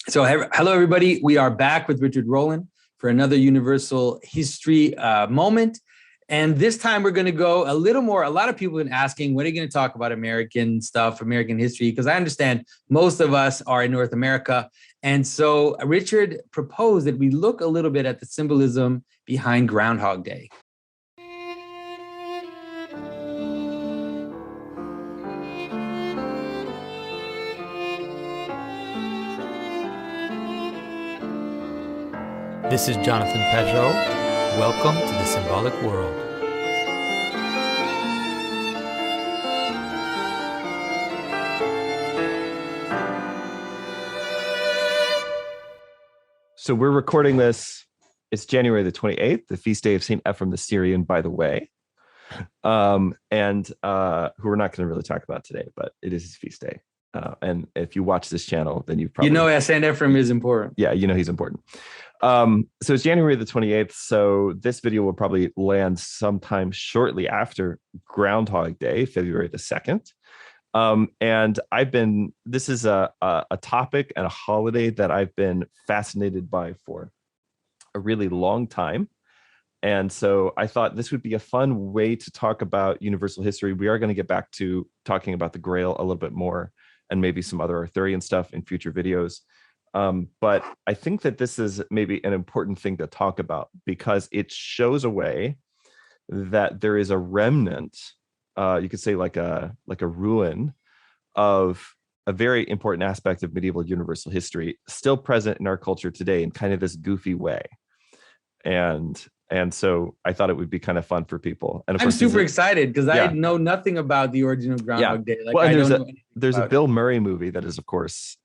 So, hello, everybody. We are back with Richard Rohlin for another Universal History moment. And this time we're going to go a little more. A lot of people have been asking, when are you going to talk about American stuff, American history? Because I understand most of us are in North America. And so Richard proposed that we look a little bit at the symbolism behind Groundhog Day. This is Jonathan Pedro. Welcome to the Symbolic World. So we're recording this. It's January the 28th, the feast day of St. Ephrem the Syrian, by the way, and who we're not going to really talk about today, but it is his feast day. And if you watch this channel, then you probably... St. Ephrem is important. Yeah, he's important. So it's January the 28th. So this video will probably land sometime shortly after Groundhog Day, February the 2nd. And this is a topic and a holiday that I've been fascinated by for a really long time. And so I thought this would be a fun way to talk about universal history. We are going to get back to talking about the Grail a little bit more and maybe some other Arthurian stuff in future videos. But I think that this is maybe an important thing to talk about because it shows a way that there is a remnant, you could say like a ruin of a very important aspect of medieval universal history still present in our culture today in kind of this goofy way. And so I thought it would be kind of fun for people. And of I'm course, super excited because I know nothing about the origin of Groundhog Day. There's a Bill Murray movie that is, of course,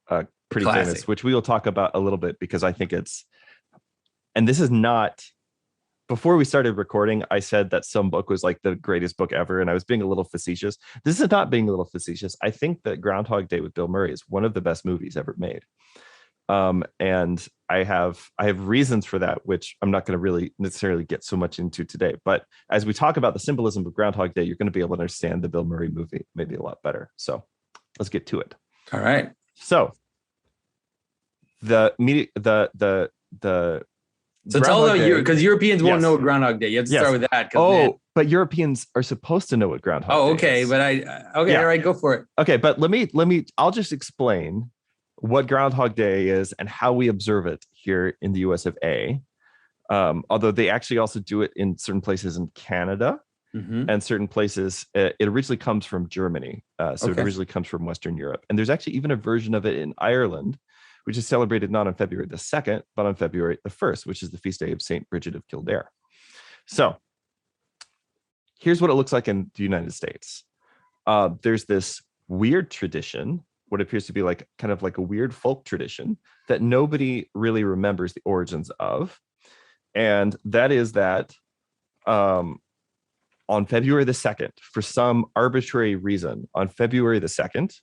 pretty famous, which we will talk about a little bit because I think and this is not, before we started recording, I said that some book was like the greatest book ever, and I was being a little facetious. This is not being a little facetious. I think that Groundhog Day with Bill Murray is one of the best movies ever made. And I have reasons for that, which I'm not going to really necessarily get so much into today. But as we talk about the symbolism of Groundhog Day, you're going to be able to understand the Bill Murray movie maybe a lot better. So let's get to it. All right. So So tell them, because Europeans won't know Groundhog Day. You have to start with that. But Europeans are supposed to know what Groundhog Day is. But all right, go for it. Okay, but I'll just explain what Groundhog Day is and how we observe it here in the US of A. Although they actually also do it in certain places in Canada and certain places. It originally comes from Germany. It originally comes from Western Europe. And there's actually even a version of it in Ireland, which is celebrated not on February the 2nd, but on February the 1st, which is the feast day of St. Bridget of Kildare. So here's what it looks like in the United States. There's this weird tradition, what appears to be like kind of like a weird folk tradition that nobody really remembers the origins of. And that is that on February the 2nd, for some arbitrary reason, on February the 2nd,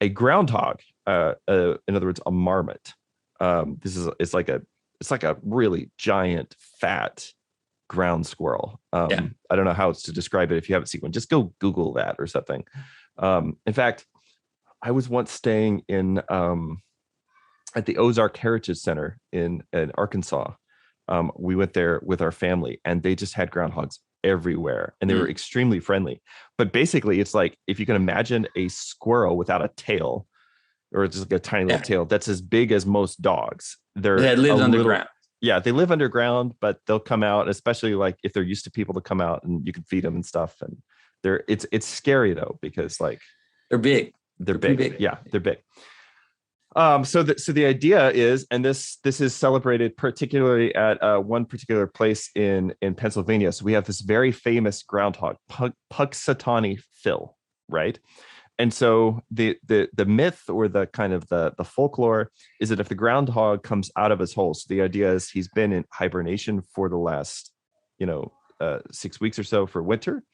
a groundhog, in other words, a marmot. It's like a really giant, fat ground squirrel. I don't know how else to describe it. If you haven't seen one, just go Google that or something. In fact, I was once staying in at the Ozark Heritage Center in Arkansas. We went there with our family, and they just had groundhogs everywhere, and they were extremely friendly. But basically, it's like if you can imagine a squirrel without a tail, or just like a tiny little tail that's as big as most dogs. That lives underground. They live underground, but they'll come out, especially like if they're used to people to come out and you can feed them and stuff. And it's scary though, because like they're big. They're big. Yeah, they're big. So the idea is, and this is celebrated particularly at one particular place in Pennsylvania. So we have this very famous groundhog, Punxsutawney Phil, right? And so the myth or the kind of the folklore is that if the groundhog comes out of his hole, so the idea is he's been in hibernation for the last 6 weeks or so for winter.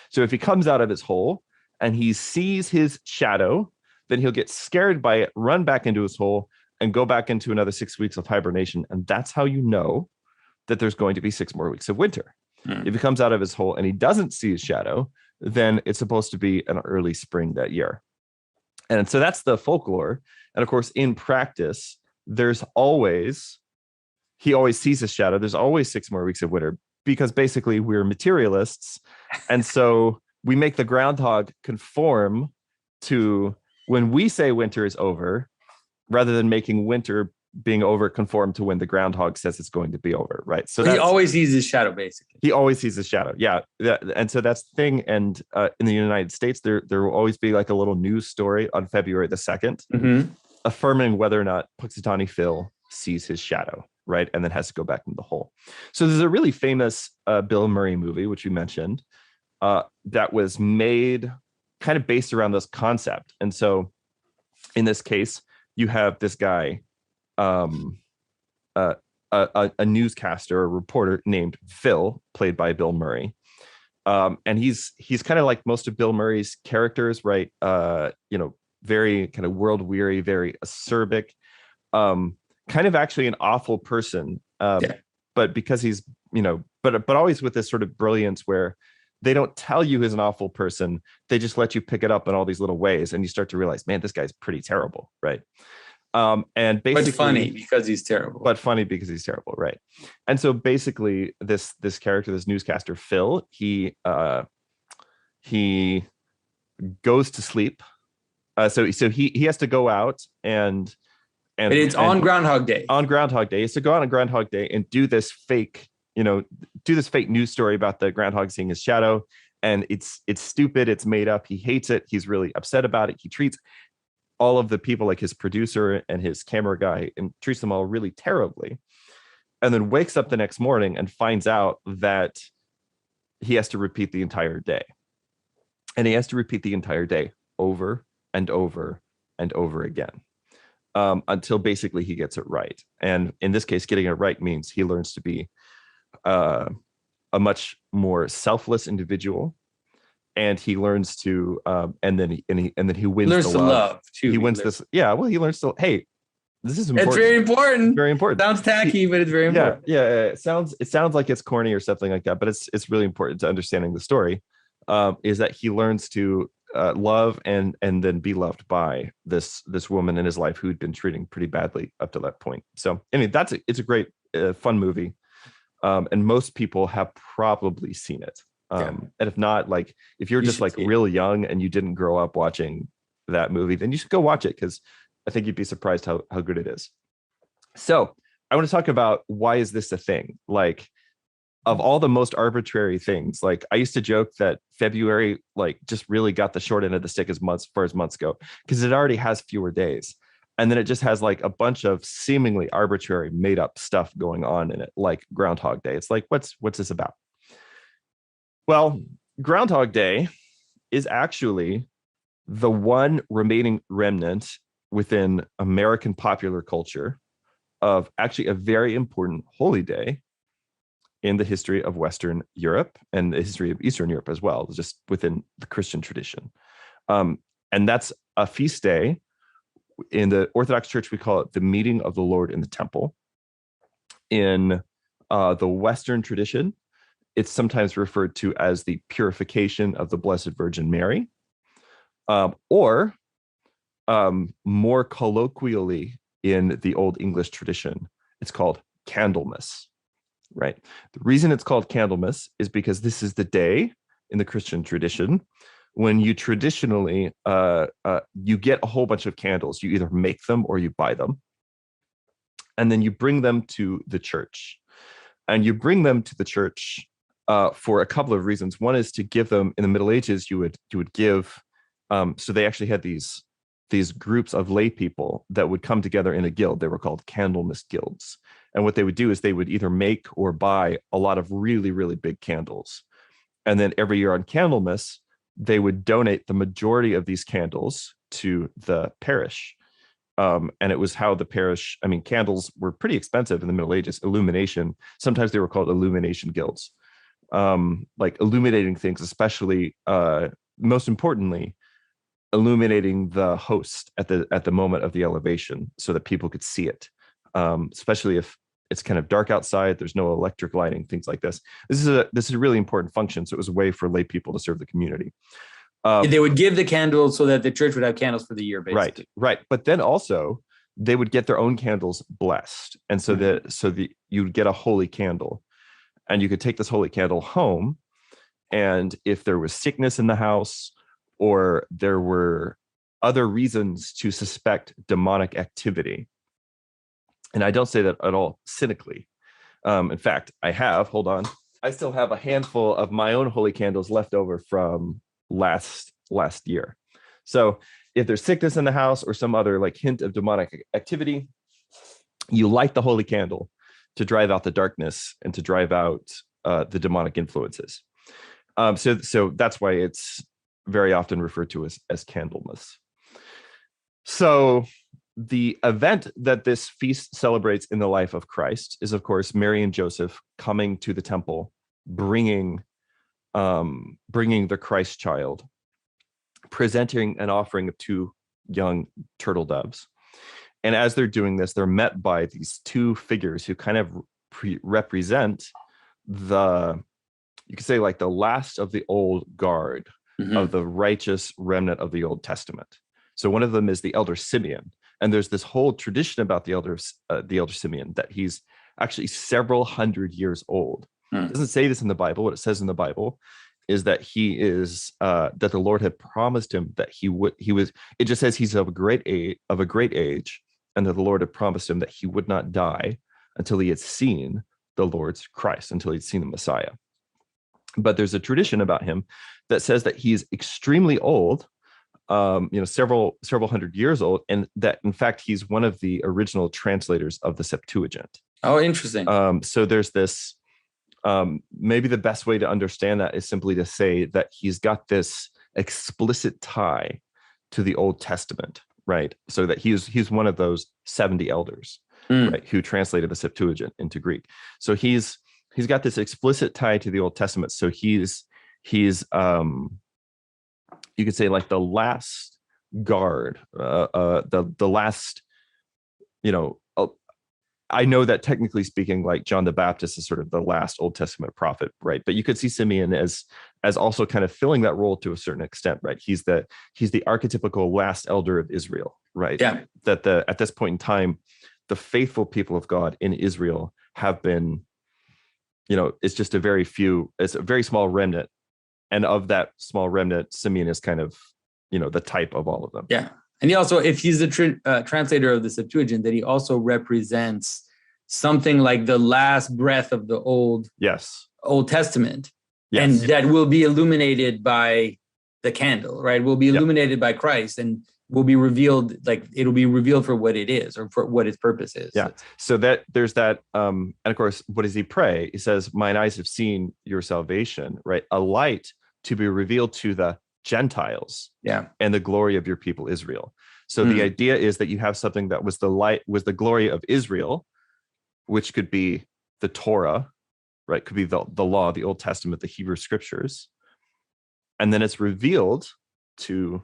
So if he comes out of his hole and he sees his shadow, then he'll get scared by it, run back into his hole, and go back into another 6 weeks of hibernation. And that's how you know that there's going to be 6 more weeks of winter. If he comes out of his hole and he doesn't see his shadow, then it's supposed to be an early spring that year. And so that's the folklore. And of course, in practice, he always sees his shadow. There's always 6 more weeks of winter because basically we're materialists. And so we make the groundhog conform to when we say winter is over, rather than making winter being over conform to when the groundhog says it's going to be over, right? So he always sees his shadow, basically. He always sees his shadow, yeah. And so that's the thing. And in the United States, there will always be like a little news story on February the 2nd, affirming whether or not Punxsutawney Phil sees his shadow, right? And then has to go back into the hole. So there's a really famous Bill Murray movie, which we mentioned, that was made kind of based around this concept. And so in this case, you have this guy, a newscaster, a reporter named Phil, played by Bill Murray. And he's kind of like most of Bill Murray's characters, right? Very kind of world weary, very acerbic, kind of actually an awful person. But because he's, but always with this sort of brilliance where they don't tell you he's an awful person. They just let you pick it up in all these little ways. And you start to realize, man, this guy's pretty terrible. Right. And basically, but funny because he's terrible. Right. And so basically this character, this newscaster, Phil, he goes to sleep. So he has to go out and it's on Groundhog Day. On Groundhog Day. He has to go out on Groundhog Day and do this fake news story about the groundhog seeing his shadow. And it's stupid. It's made up. He hates it. He's really upset about it. He treats all of the people, like his producer and his camera guy, and treats them all really terribly. And then wakes up the next morning and finds out that he has to repeat the entire day. And he has to repeat the entire day over and over and over again, until basically he gets it right. And in this case, getting it right means he learns to be a much more selfless individual, and he learns to and then he wins. Learns to love too. He wins this. Yeah, well, he learns to. Hey, this is important. It's very important. Very important. Sounds tacky, but it's very important. Yeah. It sounds like it's corny or something like that, but it's really important to understanding the story. Is that he learns to love and then be loved by this woman in his life who'd been treating pretty badly up to that point. So anyway, it's a great fun movie. And most people have probably seen it. And if not, like if you're just like real young and you didn't grow up watching that movie, then you should go watch it, because I think you'd be surprised how good it is. So I want to talk about, why is this a thing? Like, of all the most arbitrary things, like I used to joke that February like just really got the short end of the stick as far as months go, because it already has fewer days. And then it just has like a bunch of seemingly arbitrary made up stuff going on in it, like Groundhog Day. It's like, what's this about? Well, Groundhog Day is actually the one remaining remnant within American popular culture of actually a very important holy day in the history of Western Europe and the history of Eastern Europe as well, just within the Christian tradition. And that's a feast day. In the Orthodox Church, we call it the meeting of the Lord in the temple. In the Western tradition, it's sometimes referred to as the purification of the Blessed Virgin Mary, or more colloquially in the Old English tradition, it's called Candlemas, right? The reason it's called Candlemas is because this is the day in the Christian tradition when you traditionally, you get a whole bunch of candles. You either make them or you buy them. And then you bring them to the church. And you bring them to the church for a couple of reasons. One is to give them, in the Middle Ages, you would give, so they actually had these groups of lay people that would come together in a guild. They were called Candlemas guilds. And what they would do is they would either make or buy a lot of really, really big candles. And then every year on Candlemas, they would donate the majority of these candles to the parish. And it was how the parish, I mean, candles were pretty expensive in the Middle Ages. Illumination, sometimes they were called illumination guilds, like illuminating things, especially, most importantly, illuminating the host at the moment of the elevation so that people could see it, especially if it's kind of dark outside, there's no electric lighting, things like this. This is a really important function. So it was a way for lay people to serve the community. They would give the candles so that the church would have candles for the year, basically. Right. But then also they would get their own candles blessed. And so you'd get a holy candle, and you could take this holy candle home. And if there was sickness in the house, or there were other reasons to suspect demonic activity, and I don't say that at all cynically. In fact, hold on. I still have a handful of my own holy candles left over from last year. So if there's sickness in the house or some other like hint of demonic activity, you light the holy candle to drive out the darkness and to drive out the demonic influences. So that's why it's very often referred to as Candlemas. So the event that this feast celebrates in the life of Christ is, of course, Mary and Joseph coming to the temple, bringing the Christ child, presenting an offering of 2 young turtle doves. And as they're doing this, they're met by these 2 figures who kind of represent you could say like the last of the old guard of the righteous remnant of the Old Testament. So one of them is the elder Simeon. And there's this whole tradition about the elder Simeon that he's actually several hundred years old. It doesn't say this in the Bible. What it says in the Bible is that he is that the Lord had promised him that he was. It just says he's of a great age, and that the Lord had promised him that he would not die until he had seen the Lord's Christ, until he'd seen the Messiah. But there's a tradition about him that says that he's extremely old, several hundred years old, and that in fact he's one of the original translators of the Septuagint. Oh, interesting. So there's this. Maybe the best way to understand that is simply to say that he's got this explicit tie to the Old Testament, right? So that he's one of those 70 elders, right, who translated the Septuagint into Greek. So he's got this explicit tie to the Old Testament. So he's you could say like the last guard, the last, I know that technically speaking, like John the Baptist is sort of the last Old Testament prophet, right? But you could see Simeon as also kind of filling that role to a certain extent, right? He's the archetypical last elder of Israel, right? Yeah. That at this point in time, the faithful people of God in Israel have been, it's just it's a very small remnant. And of that small remnant, Simeon is kind of, the type of all of them. Yeah. And he also, if he's the translator of the Septuagint, that he also represents something like the last breath of the Old Testament. Yes. And that will be illuminated by the candle, right? Will be illuminated by Christ and will be revealed, like it'll be revealed for what it is or for what its purpose is. Yeah. So that there's that. And of course, what does he pray? He says, "Mine eyes have seen your salvation," right? A light to be revealed to the Gentiles, and the glory of your people Israel. So the idea is that you have something that was the glory of Israel, which could be the Torah, right? Could be the law, the Old Testament, the Hebrew scriptures, and then it's revealed to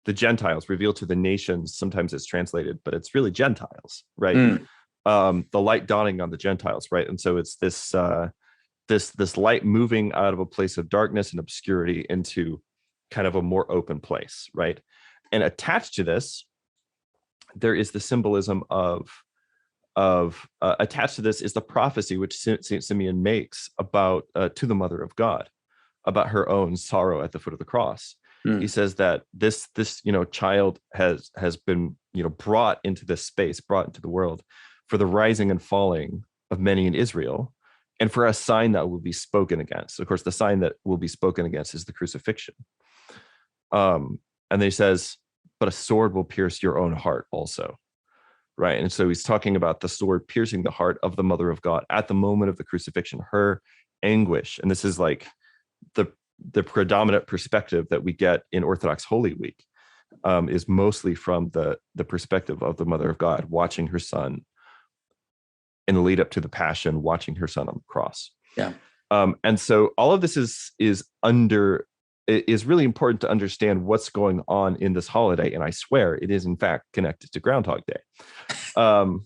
the Gentiles, revealed to the nations. Sometimes it's translated, but it's really Gentiles, right? The light dawning on the Gentiles, right? And so it's this light moving out of a place of darkness and obscurity into kind of a more open place, right? And attached to this, there is the symbolism attached to this is the prophecy which Saint Simeon makes about to the Mother of God, about her own sorrow at the foot of the cross. He says that this child has been brought into this space, brought into the world for the rising and falling of many in Israel, and for a sign that will be spoken against. Of course, the sign that will be spoken against is the crucifixion. And then he says, but a sword will pierce your own heart also, right? And so he's talking about the sword piercing the heart of the Mother of God at the moment of the crucifixion, her anguish. And this is like the predominant perspective that we get in Orthodox Holy Week, is mostly from the perspective of the Mother of God, watching her son in the lead up to the Passion, watching her son on the cross. Yeah. And so all of this is really important to understand what's going on in this holiday. And I swear it is in fact connected to Groundhog Day. Well,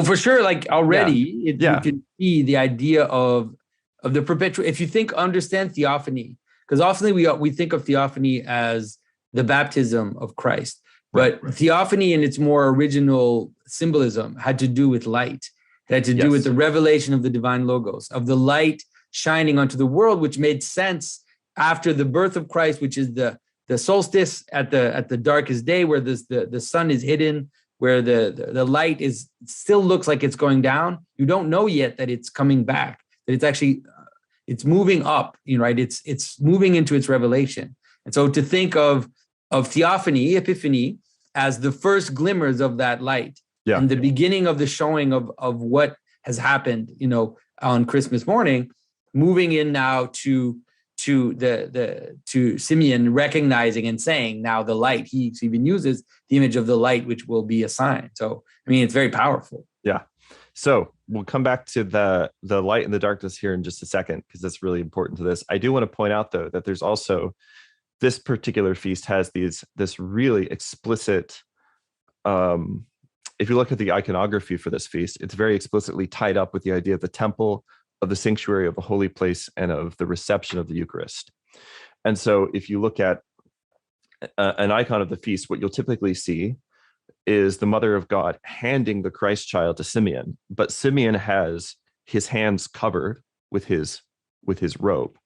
for sure, like already you can see the idea of the perpetual, if you understand theophany because often we think of theophany as the baptism of Christ, but theophany in its more original symbolism had to do with light. It had to do with the revelation of the divine logos, of the light shining onto the world, which made sense after the birth of Christ, which is the solstice at the darkest day, where the sun is hidden, where the light still looks like it's going down. You don't know yet that it's coming back, that it's actually it's moving up, right? It's moving into its revelation. And so to think of theophany, epiphany, as the first glimmers of that light, and the beginning of the showing of what has happened, on Christmas morning, moving in now to Simeon recognizing and saying, now the light, he even uses the image of the light, which will be a sign. So, it's very powerful. Yeah. So we'll come back to the light and the darkness here in just a second, because that's really important to this. I do want to point out, though, that there's also this particular feast has this really explicit, if you look at the iconography for this feast, it's very explicitly tied up with the idea of the temple, of the sanctuary, of the holy place, and of the reception of the Eucharist. And so if you look at an icon of the feast, what you'll typically see is the Mother of God handing the Christ child to Simeon, but Simeon has his hands covered with his robe,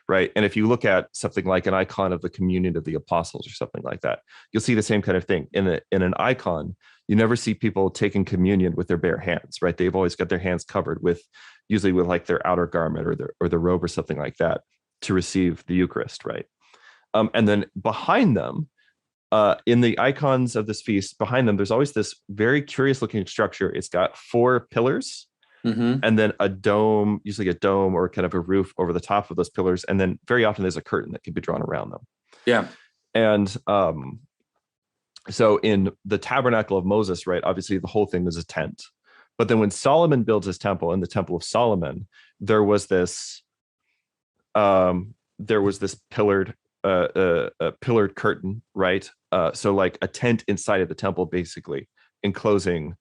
right? And if you look at something like an icon of the communion of the apostles or something like that, you'll see the same kind of thing. In an icon, you never see people taking communion with their bare hands, right? They've always got their hands covered usually with like their outer garment or the robe or something like that to receive the Eucharist, right? And then behind them, in the icons of this feast, behind them, there's always this very curious looking structure. It's got 4 pillars, and then a dome, usually a dome or kind of a roof over the top of those pillars. And then very often there's a curtain that can be drawn around them. Yeah. And so in the tabernacle of Moses, right, obviously the whole thing was a tent. But then when Solomon builds his temple, in the temple of Solomon, there was this pillared curtain, right? So like a tent inside of the temple, basically enclosing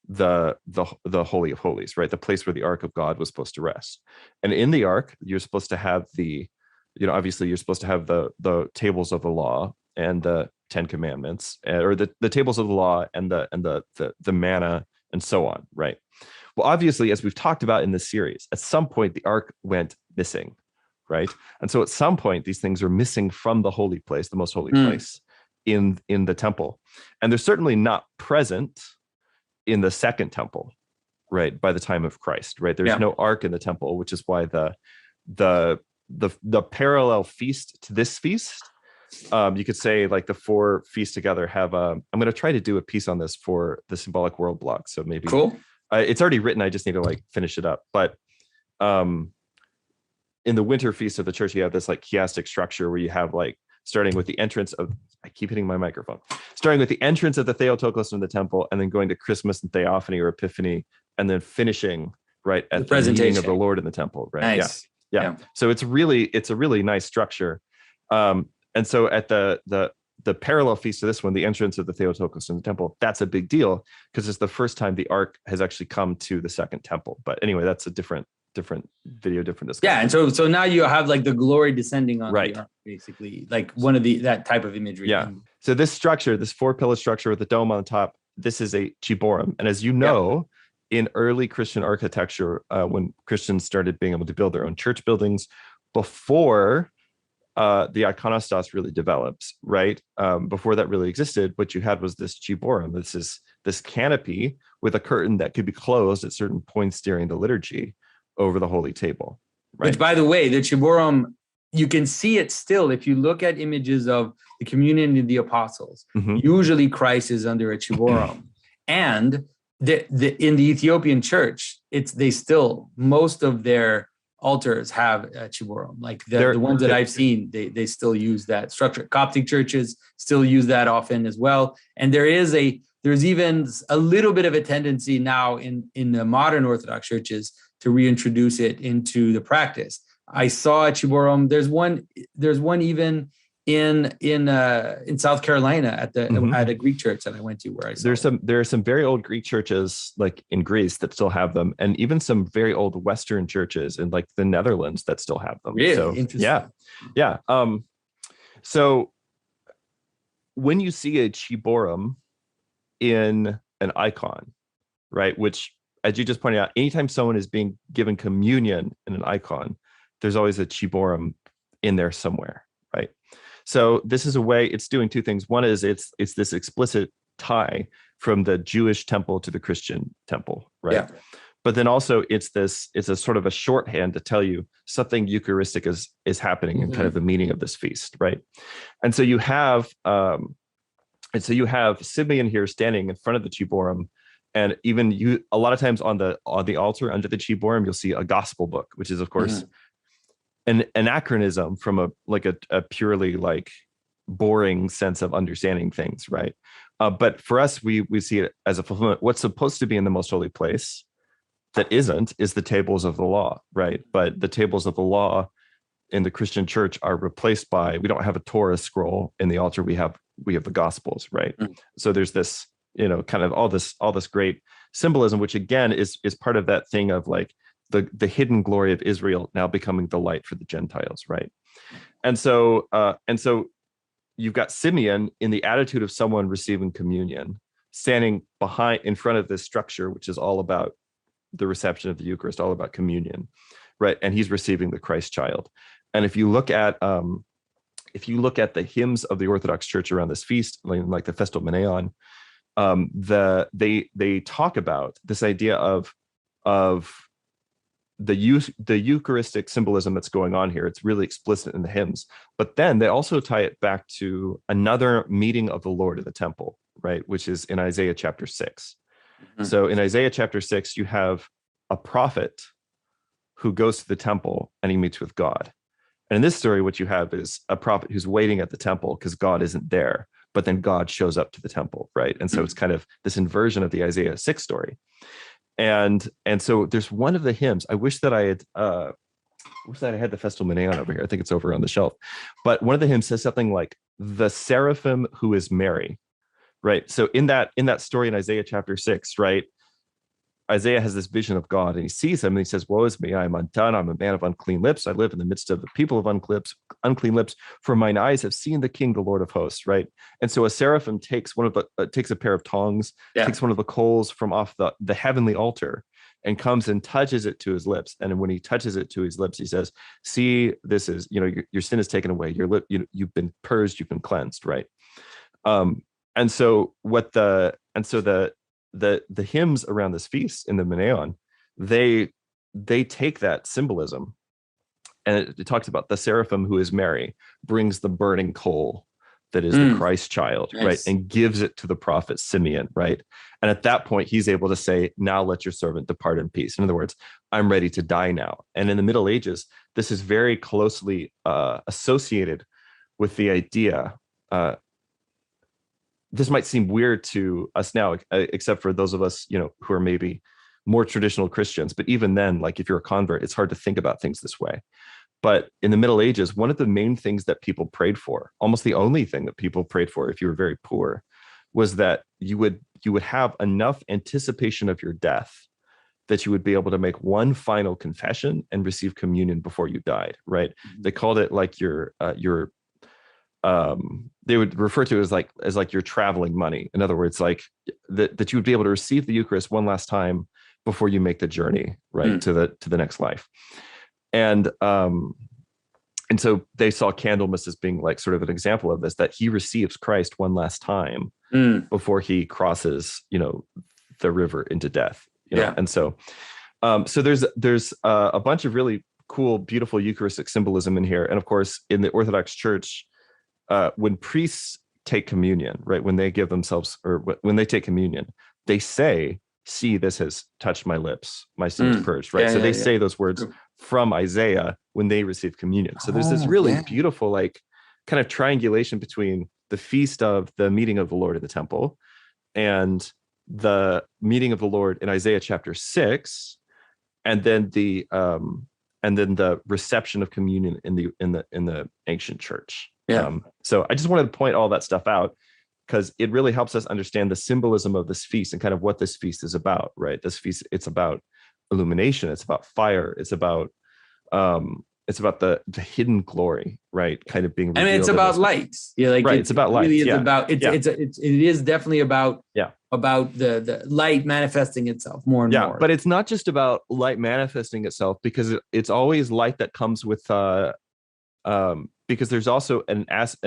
the Holy of Holies, right? The place where the Ark of God was supposed to rest. And in the Ark, you're supposed to have obviously you're supposed to have the tables of the law and the 10 commandments, or the tables of the law and the manna and so on, right? Well, obviously, as we've talked about in this series, at some point the Ark went missing, right? And so at some point these things are missing from the holy place, the most holy place in the temple. And they're certainly not present in the second temple, right? By the time of Christ, right? There's no Ark in the temple, which is why the parallel feast to this feast, you could say like the 4 feasts together have I'm going to try to do a piece on this for the Symbolic World blog. So maybe cool. It's already written. I just need to like finish it up. But in the winter feast of the church, you have this like chiastic structure where you have like starting with the entrance of, I keep hitting my microphone, starting with the entrance of the Theotokos in the temple, and then going to Christmas and Theophany or Epiphany, and then finishing right at the meeting of the Lord in the temple, right? Nice. Yeah. So it's a really nice structure. And so at the parallel feast to this one, the entrance of the Theotokos in the temple, that's a big deal because it's the first time the Ark has actually come to the second temple. But anyway, that's a different video, different discussion. Yeah, and so now you have like the glory descending on the Ark, basically, like one of that type of imagery. Yeah. So this structure, this 4-pillar structure with the dome on the top, this is a chiborum. And as you know, in early Christian architecture, when Christians started being able to build their own church buildings before the iconostas really develops, right? Before that really existed, what you had was this chiborum. This is this canopy with a curtain that could be closed at certain points during the liturgy over the holy table. Right? Which, by the way, the chiborum, you can see it still if you look at images of the communion of the apostles. Usually Christ is under a chiborum. And in the Ethiopian church, most of their altars have a chiborum. Like the ones that I've seen, they still use that structure. Coptic churches still use that often as well. And there's even a little bit of a tendency now in the modern Orthodox churches to reintroduce it into the practice. I saw a chiborum. There's one even in South Carolina at a Greek church that I went to, where I saw there are some very old Greek churches like in Greece that still have them, and even some very old Western churches in like the Netherlands that still have them. Really so, interesting. Yeah. So when you see a chiborum in an icon, right, which, as you just pointed out, anytime someone is being given communion in an icon, there's always a chiborum in there somewhere, right? So this is a way it's doing two things. One is it's this explicit tie from the Jewish temple to the Christian temple, right? Yeah. But then also it's a sort of a shorthand to tell you something Eucharistic is happening and kind of the meaning of this feast, right? And so you have Simeon here standing in front of the chiborum, and even a lot of times on the altar under the chiborum, you'll see a gospel book, which is of course an anachronism from a purely like boring sense of understanding things, right? But for us, we see it as a fulfillment. What's supposed to be in the most holy place that isn't is the tables of the law, right? But the tables of the law in the Christian church are replaced by, we don't have a Torah scroll in the altar, we have the Gospels, right? So there's this, kind of all this great symbolism, which again is part of that thing of like the hidden glory of Israel now becoming the light for the Gentiles, right? And so you've got Simeon in the attitude of someone receiving communion, standing in front of this structure, which is all about the reception of the Eucharist, all about communion, right? And he's receiving the Christ child. And if you look at the hymns of the Orthodox Church around this feast, like the Festal Meneon, they talk about this idea of the Eucharistic symbolism that's going on here. It's really explicit in the hymns, but then they also tie it back to another meeting of the Lord in the temple, right? Which is in Isaiah chapter 6. So in Isaiah chapter 6, you have a prophet who goes to the temple and he meets with God. And in this story, what you have is a prophet who's waiting at the temple because God isn't there, but then God shows up to the temple, right? And so it's kind of this inversion of the Isaiah 6 story. And so there's one of the hymns. I wish that I had the Festal Meneon over here. I think it's over on the shelf. But one of the hymns says something like, "The seraphim who is Mary," right? So in that story in Isaiah chapter 6, right, Isaiah has this vision of God and he sees him and he says, "Woe is me, I am undone. I'm a man of unclean lips. I live in the midst of the people of unclean lips, for mine eyes have seen the King, the Lord of hosts," right? And so a seraphim takes takes a pair of tongs, takes one of the coals from off the heavenly altar and comes and touches it to his lips. And when he touches it to his lips, he says, "See, this is, your sin is taken away. You've been purged, you've been cleansed," right? And so the hymns around this feast in the Meneon, they take that symbolism, and it talks about the seraphim who is Mary brings the burning coal that is the Christ child, nice, right, and gives it to the prophet Simeon, right? And at that point, he's able to say, "Now let your servant depart in peace." In other words, I'm ready to die now. And in the Middle Ages, this is very closely associated with the idea. This might seem weird to us now, except for those of us, who are maybe more traditional Christians. But even then, like if you're a convert, it's hard to think about things this way. But in the Middle Ages, one of the main things that people prayed for, almost the only thing that people prayed for if you were very poor, was that you would have enough anticipation of your death that you would be able to make one final confession and receive communion before you died, right? They called it like your they would refer to it as like your traveling money. In other words, like that you would be able to receive the Eucharist one last time before you make the journey, right, to the next life. And so they saw Candlemas as being like sort of an example of this, that he receives Christ one last time before he crosses, the river into death. And so there's a bunch of really cool, beautiful Eucharistic symbolism in here. And of course, in the Orthodox Church, when priests take communion, right, when they give themselves, or when they take communion, they say, "See, this has touched my lips, my sin is purged," right? So they say those words from Isaiah when they receive communion. So there's this really beautiful, like, kind of triangulation between the feast of the meeting of the Lord in the temple and the meeting of the Lord in Isaiah chapter 6, and then the reception of communion in the ancient church. Yeah. So I just wanted to point all that stuff out because it really helps us understand the symbolism of this feast and kind of what this feast is about, right? This feast, it's about illumination, it's about fire, it's about the hidden glory, right? Kind of being revealed. I mean, it's about light. Yeah, like right. It's about light. Really, Yeah. It is definitely about yeah. about the light manifesting itself more and more. But it's not just about light manifesting itself, because it's always light that comes with because there's also an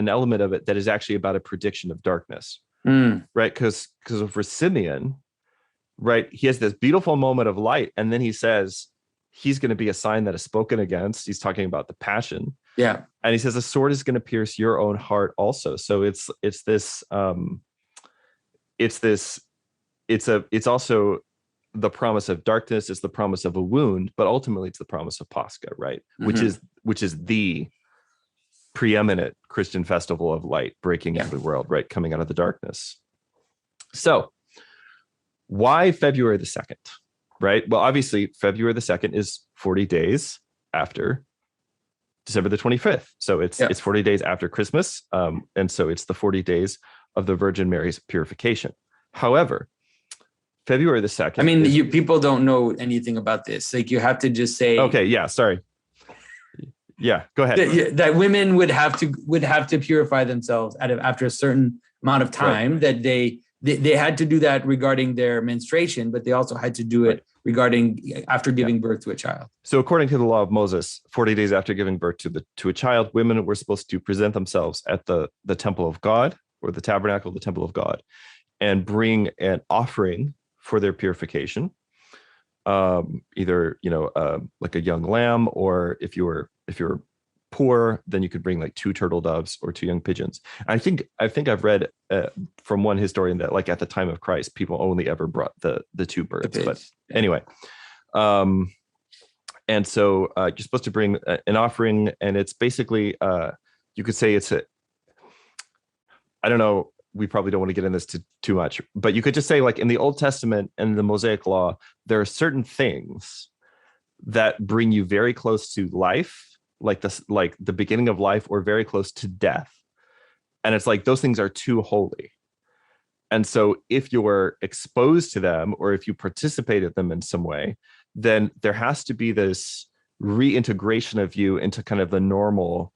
element of it that is actually about a prediction of darkness, right? Because for Simeon, right, he has this beautiful moment of light, and then he says he's going to be a sign that is spoken against. He's talking about the passion. Yeah. And he says a sword is going to pierce your own heart also. So it's also the promise of darkness. It's the promise of a wound, but ultimately it's the promise of Pascha, right? Which is the preeminent Christian festival of light breaking into the world, right? Coming out of the darkness. So why February the 2nd? Right. Well, obviously, February the 2nd is 40 days after December the 25th. So it's 40 days after Christmas. And so it's the 40 days of the Virgin Mary's purification. However, February the 2nd. I mean, people don't know anything about this. Like, you have to just say. Okay. Yeah. Sorry. Yeah. Go ahead. That women would have to purify themselves after a certain amount of time, that they had to do that regarding their menstruation, but they also had to do it regarding after giving birth to a child. So according to the law of Moses, 40 days after giving birth to a child, women were supposed to present themselves at the temple of God, or the tabernacle, the temple of God, and bring an offering for their purification. Either, like a young lamb, or if you were poor, then you could bring like 2 turtle doves or 2 young pigeons. I think I've read from one historian that, like, at the time of Christ, people only ever brought the 2 birds. But anyway, and so you're supposed to bring an offering, and it's basically you could say I don't know. We probably don't want to get in this too much, but you could just say, like, in the Old Testament and the Mosaic Law, there are certain things that bring you very close to life, like the beginning of life, or very close to death. And it's like those things are too holy. And so if you're exposed to them, or if you participate in them in some way, then there has to be this reintegration of you into kind of the normal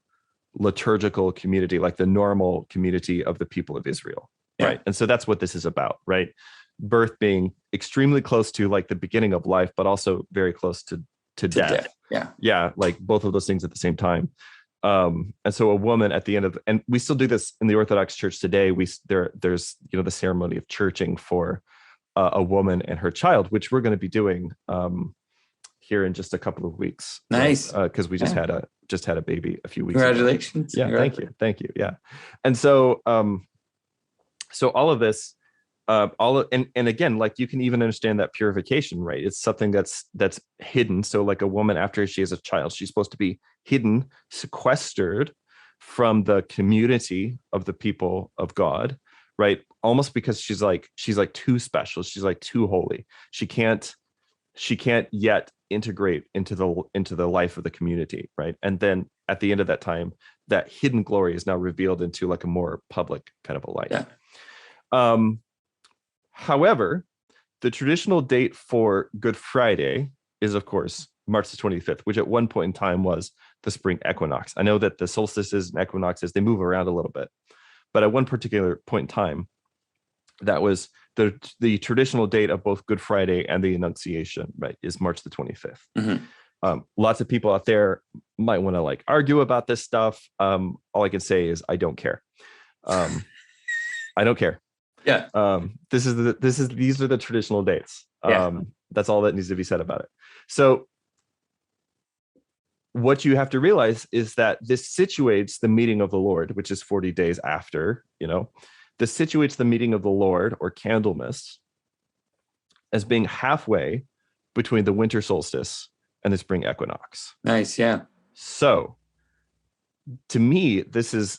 liturgical community, like the normal community of the people of Israel. Right. And so that's what this is about, right? Birth being extremely close to, like, the beginning of life, but also very close to death. Yeah. Like both of those things at the same time. And so a woman at the end of, and we still do this in the Orthodox Church today. There's the ceremony of churching for a woman and her child, which we're going to be doing here in just a couple of weeks. Nice. Because we just had a baby a few weeks Congratulations. ago. Yeah. Thank you. Yeah. And so so all of this, and again, like, you can even understand that purification, right? It's something that's hidden. So, like, a woman, after she has a child, she's supposed to be hidden, sequestered from the community of the people of God, right? Almost because she's like too special. She's like too holy. She can't yet integrate into the life of the community, right? And then at the end of that time, that hidden glory is now revealed into, like, a more public kind of a light. Yeah. However, the traditional date for Good Friday is, of course, March the 25th, which at one point in time was the spring equinox. I know that the solstices and equinoxes, they move around a little bit, but at one particular point in time, that was the traditional date of both Good Friday and the Annunciation, right, is March the 25th. Mm-hmm. Lots of people out there might want to, like, argue about this stuff. All I can say is I don't care. I don't care. Yeah. These are the traditional dates. That's all that needs to be said about it. So what you have to realize is that this situates the meeting of the Lord, which is 40 days after, this situates the meeting of the Lord, or Candlemas, as being halfway between the winter solstice and the spring equinox. Nice. Yeah. So to me, this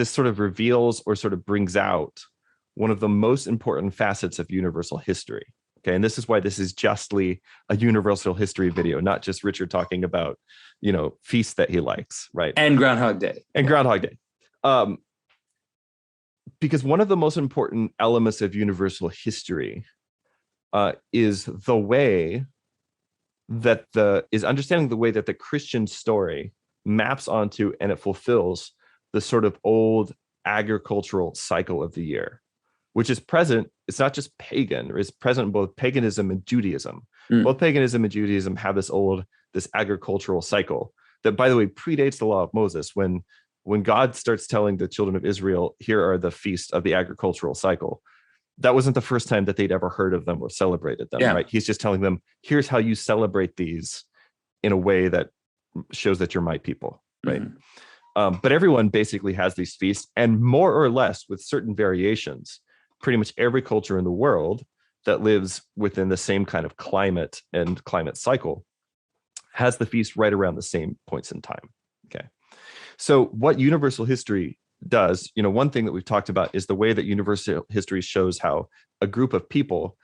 sort of reveals, or sort of brings out, one of the most important facets of universal history. Okay. And this is why this is justly a universal history video, not just Richard talking about, feasts that he likes. Right. And Groundhog Day. Groundhog Day. Um, because one of the most important elements of universal history is the way that is understanding the way that the Christian story maps onto and it fulfills the sort of old agricultural cycle of the year, which is present. It's not just pagan, it's present in both paganism and Judaism. Both paganism and Judaism have this agricultural cycle that, by the way, predates the law of Moses. When God starts telling the children of Israel, here are the feasts of the agricultural cycle, that wasn't the first time that they'd ever heard of them or celebrated them, right? He's just telling them, here's how you celebrate these in a way that shows that you're my people, right? But everyone basically has these feasts, and more or less with certain variations, pretty much every culture in the world that lives within the same kind of climate and climate cycle has the feast right around the same points in time. Okay. So what universal history does, one thing that we've talked about is the way that universal history shows how a group of people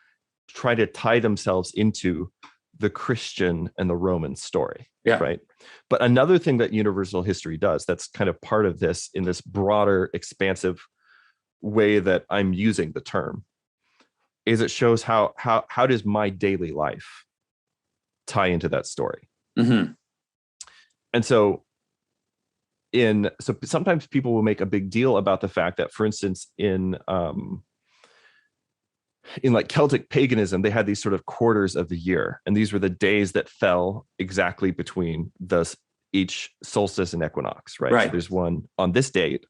try to tie themselves into the Christian and the Roman story. Right. But another thing that universal history does, that's kind of part of this in this broader, expansive way that I'm using the term, is it shows how does my daily life tie into that story. And so sometimes people will make a big deal about the fact that, for instance, in like Celtic paganism, they had these sort of quarters of the year, and these were the days that fell exactly between each solstice and equinox, right? So there's one on this date,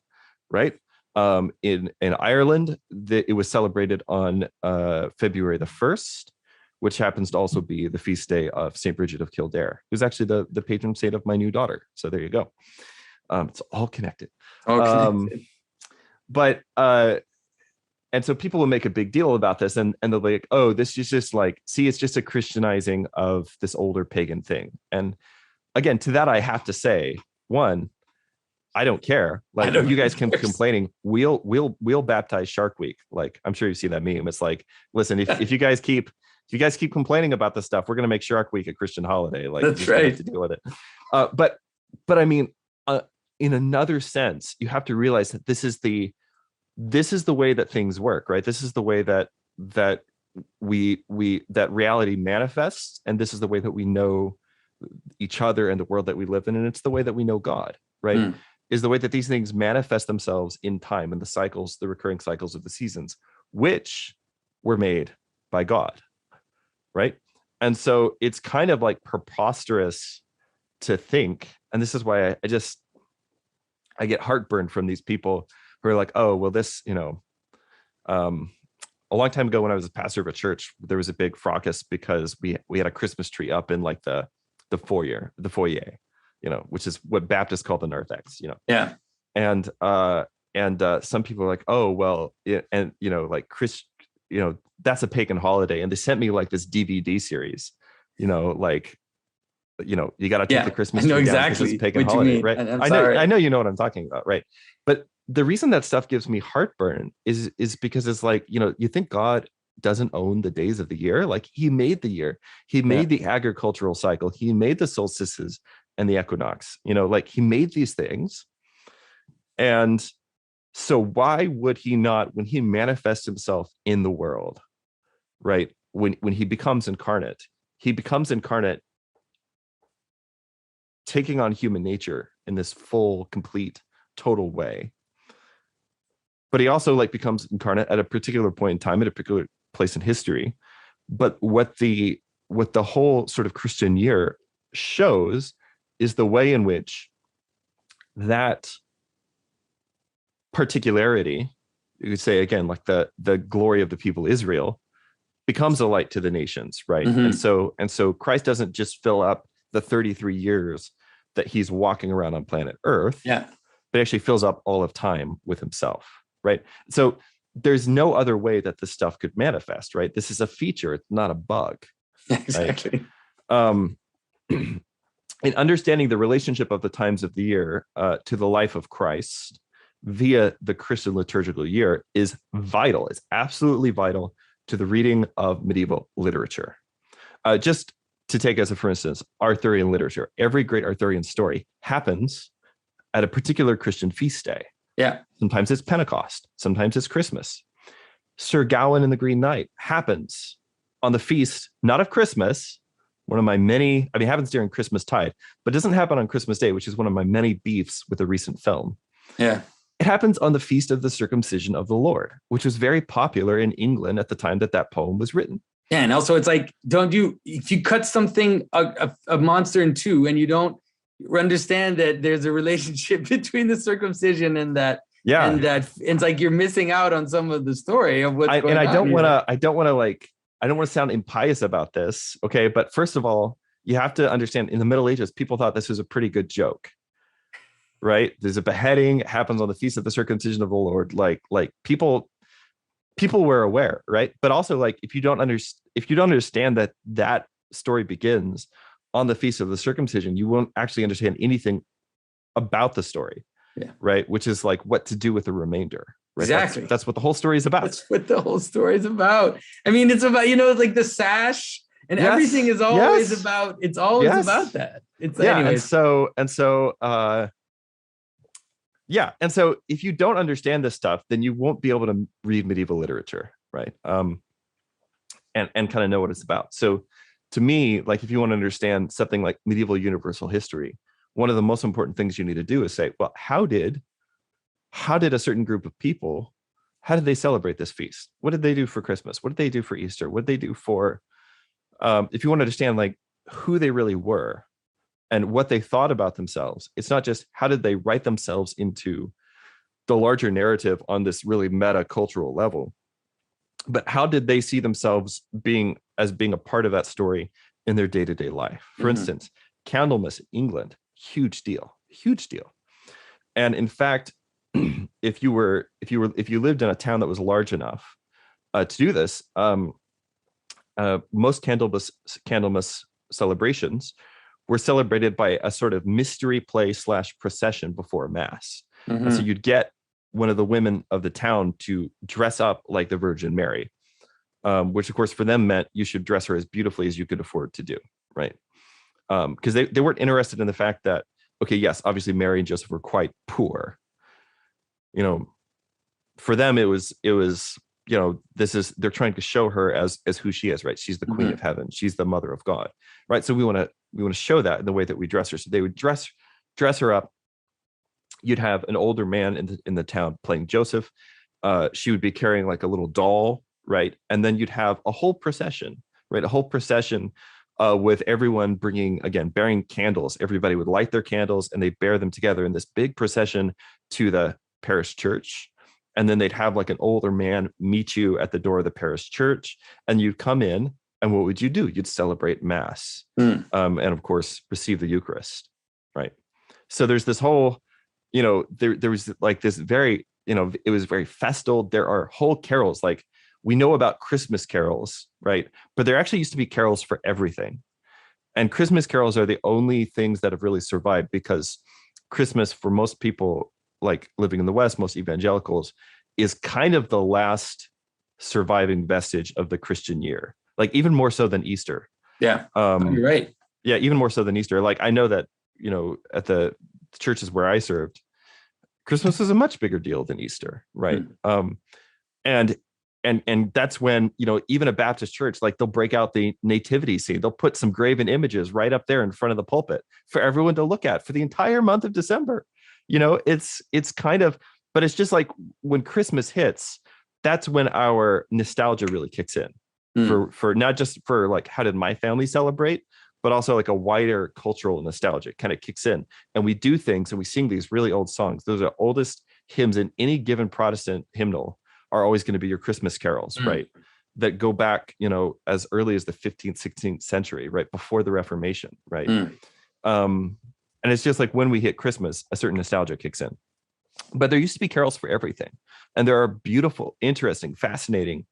right? In Ireland, it was celebrated on February the 1st, which happens to also be the feast day of St. Bridget of Kildare, who's actually the patron saint of my new daughter. So there you go. It's all connected. And so people will make a big deal about this, and they'll be like, oh, this is just like, see, it's just a Christianizing of this older pagan thing. And again, to that, I have to say, one, I don't care. Like, if you guys keep complaining, we'll baptize Shark Week. Like, I'm sure you've seen that meme. It's like, listen, if you guys keep complaining about this stuff, we're going to make Shark Week a Christian holiday. Like, that's right. Have to deal with it. But I mean, in another sense, you have to realize that this is the way that things work, right? This is the way that reality manifests, and this is the way that we know each other and the world that we live in, and it's the way that we know God, right? Is the way that these things manifest themselves in time, and the recurring cycles of the seasons, which were made by God, right? And so it's kind of like preposterous to think, and this is why I get heartburn from these people who are like, oh, well, this, a long time ago when I was a pastor of a church, there was a big fracas because we had a Christmas tree up in like the foyer, which is what Baptists call the narthex, And some people are like, oh, well, like that's a pagan holiday. And they sent me like this DVD series, you got to take the Christmas tree exactly down because it's a pagan holiday, right? I know you know what I'm talking about, right? But the reason that stuff gives me heartburn is because it's like, you think God doesn't own the days of the year? Like, he made the year, he made the agricultural cycle, he made the solstices and the equinox, like he made these things. And so why would he not, when he manifests himself in the world, right? When he becomes incarnate, taking on human nature in this full, complete, total way. But he also like becomes incarnate at a particular point in time, at a particular place in history. But what the whole sort of Christian year shows is the way in which that particularity, you could say again, like the glory of the people Israel, becomes a light to the nations, right? And so Christ doesn't just fill up the 33 years that he's walking around on planet Earth, but actually fills up all of time with himself, right? So there's no other way that this stuff could manifest, right? This is a feature, it's not a bug. Exactly. Right? In understanding the relationship of the times of the year to the life of Christ via the Christian liturgical year is vital. It's absolutely vital to the reading of medieval literature. Just to take as a, for instance, Arthurian literature, every great Arthurian story happens at a particular Christian feast day. Yeah. Sometimes it's Pentecost. Sometimes it's Christmas. Sir Gawain and the Green Knight happens on the feast, not of Christmas, one of my many, I mean, it happens during Christmas tide, but doesn't happen on Christmas Day, which is one of my many beefs with a recent film. Yeah. It happens on the feast of the circumcision of the Lord, which was very popular in England at the time that that poem was written. Yeah. And also it's like, if you cut something, a monster in two, and you don't understand that there's a relationship between the circumcision and that, Yeah. and that it's like you're missing out on some of the story of what's going on. And I don't want to sound impious about this. Okay. But first of all, you have to understand in the Middle Ages, people thought this was a pretty good joke, right? There's a beheading, it happens on the feast of the circumcision of the Lord. Like people were aware, right? But also like, if you don't understand that story begins on the feast of the circumcision, you won't actually understand anything about the story. Yeah. Right. Which is like what to do with the remainder. Right? Exactly. That's what the whole story is about. That's what the whole story is about. I mean, it's about, like the sash and everything is always about, it's always about that. It's anyways. And so if you don't understand this stuff, then you won't be able to read medieval literature. Right. And kind of know what it's about. So to me, like if you want to understand something like medieval universal history, one of the most important things you need to do is say, well, how did a certain group of people, how did they celebrate this feast? What did they do for Christmas? What did they do for Easter? What did they do for, if you want to understand like who they really were and what they thought about themselves, it's not just how did they write themselves into the larger narrative on this really meta cultural level, but how did they see themselves being a part of that story in their day-to-day life? For instance, Candlemas, England, huge deal. And in fact, if you lived in a town that was large enough to do this, most Candlemas celebrations were celebrated by a sort of mystery play / procession before Mass. And so you'd get one of the women of the town to dress up like the Virgin Mary, which of course for them meant you should dress her as beautifully as you could afford to do, right? Because they weren't interested in the fact that, okay, yes, obviously Mary and Joseph were quite poor. For them it was they're trying to show her as who she is, right? She's the Queen of Heaven, she's the Mother of God, right? So we want to show that in the way that we dress her. So they would dress her up. You'd have an older man in the town playing Joseph. She would be carrying like a little doll, right? And then you'd have a whole procession, right? A whole procession with everyone bearing candles. Everybody would light their candles and they bear them together in this big procession to the parish church. And then they'd have like an older man meet you at the door of the parish church, and you'd come in, and what would you do? You'd celebrate Mass, and of course receive the Eucharist, right? So there's this whole, there was like this very, it was very festal. There are whole carols, like we know about Christmas carols, right? But there actually used to be carols for everything. And Christmas carols are the only things that have really survived, because Christmas for most people, like living in the West, most evangelicals, is kind of the last surviving vestige of the Christian year. Like even more so than Easter. Yeah, you're right. Yeah, even more so than Easter. Like I know that, at the churches where I served, Christmas is a much bigger deal than Easter, right? And that's when, even a Baptist church, like they'll break out the nativity scene. They'll put some graven images right up there in front of the pulpit for everyone to look at for the entire month of December. It's kind of, but it's just like when Christmas hits, that's when our nostalgia really kicks in for not just for like, how did my family celebrate, but also like a wider cultural nostalgia kind of kicks in. And we do things and we sing these really old songs. Those are oldest hymns in any given Protestant hymnal are always going to be your Christmas carols, right? That go back, as early as the 15th, 16th century, right? Before the Reformation, right? And it's just like when we hit Christmas, a certain nostalgia kicks in. But there used to be carols for everything. And there are beautiful, interesting, fascinating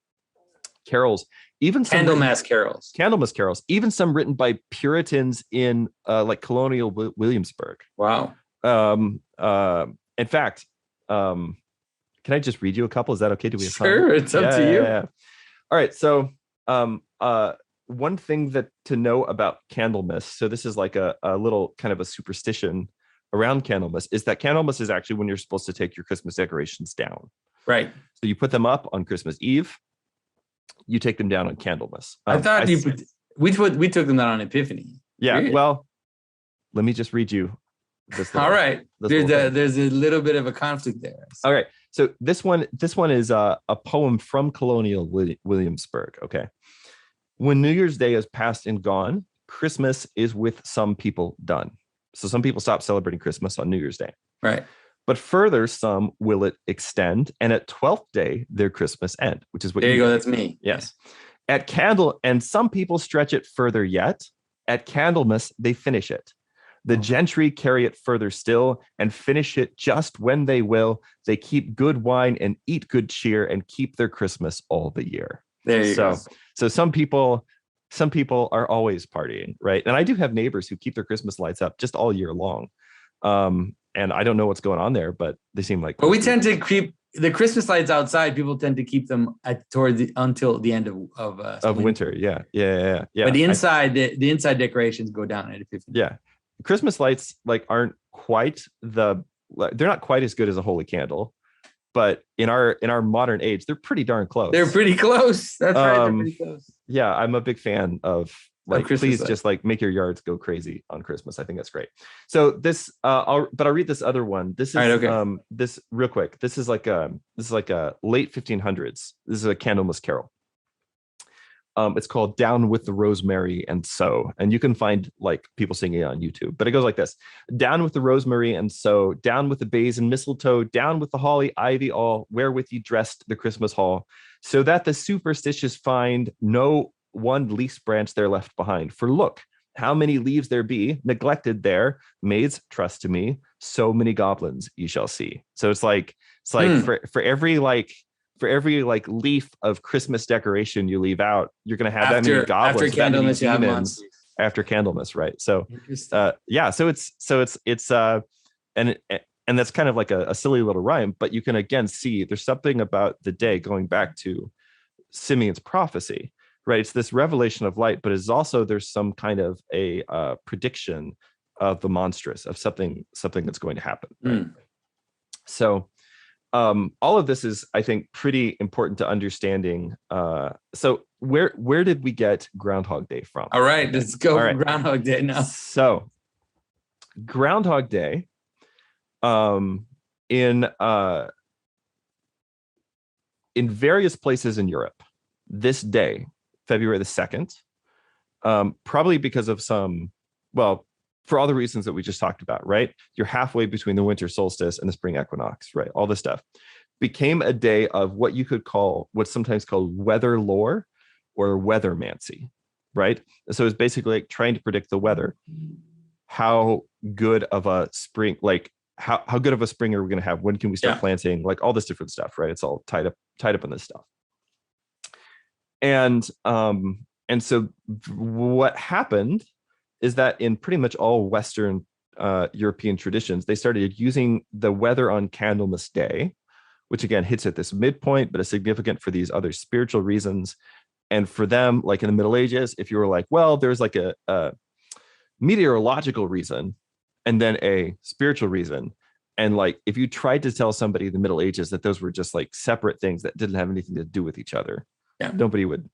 carols, even some Candlemas carols, even some written by Puritans in like colonial Williamsburg. Wow. In fact, can I just read you a couple? Is that okay? Do we have time? Sure, it's up to you. Yeah. All right. So one thing that to know about Candlemas, so this is like a little kind of a superstition around Candlemas is that Candlemas is actually when you're supposed to take your Christmas decorations down. Right. So you put them up on Christmas Eve. You take them down on Candlemas. I thought we took them down on Epiphany. Yeah. Really? Well, let me just read you this. All right. There's a little bit of a conflict there. All right. So this one is a poem from colonial Williamsburg. Okay. When New Year's Day is past and gone, Christmas is with some people done. So some people stop celebrating Christmas on New Year's Day. Right. But further, some will it extend, and at 12th day, their Christmas end, which is what there you go. That's me. Yes. And some people stretch it further yet. At Candlemas, they finish it. The gentry carry it further still and finish it just when they will. They keep good wine and eat good cheer and keep their Christmas all the year. There you go. So some people are always partying, right? And I do have neighbors who keep their Christmas lights up just all year long. And I don't know what's going on there, but they seem like. But we tend to keep the Christmas lights outside. People tend to keep them until the end of winter. Yeah. But the inside decorations go down at 50. Yeah, Christmas lights aren't quite they're not quite as good as a holy candle, but in our modern age, they're pretty darn close. They're pretty close. That's right. They're pretty close. Yeah, I'm a big fan of. Please just make your yards go crazy on Christmas. I think that's great. So this, I'll read this other one. This is okay. This real quick. This is like a late 1500s. This is a Candlemas carol. It's called "Down with the Rosemary and So," and you can find people singing it on YouTube. But it goes like this: "Down with the rosemary and so, down with the bays and mistletoe, down with the holly, ivy all, wherewith ye dressed the Christmas hall, so that the superstitious find no one least branch there left behind. For look, how many leaves there be neglected there. Maids, trust to me, so many goblins ye shall see." So it's like for every leaf of Christmas decoration you leave out, you're gonna have that many goblins. After Candlemas, you have monsters. After Candlemas, right? So and that's kind of like a silly little rhyme, but you can again see there's something about the day going back to Simeon's prophecy. Right, it's this revelation of light, but there's some kind of a prediction of the monstrous, of something that's going to happen. Right? So, all of this is, I think, pretty important to understanding. So, where did we get Groundhog Day from? All right, let's go for Groundhog Day now. So, Groundhog Day, in various places in Europe, this day, February the 2nd, probably because of for all the reasons that we just talked about, right? You're halfway between the winter solstice and the spring equinox, right? All this stuff became a day of what's sometimes called weather lore or weathermancy, right? So it's basically trying to predict the weather. How good of a spring, how good of a spring are we going to have? When can we start planting? All this different stuff, right? It's all tied up in this stuff. And so what happened is that in pretty much all Western European traditions, they started using the weather on Candlemas Day, which again hits at this midpoint, but is significant for these other spiritual reasons. And for them, in the Middle Ages, if you were there's a meteorological reason and then a spiritual reason. And if you tried to tell somebody in the Middle Ages that those were just separate things that didn't have anything to do with each other, nobody would.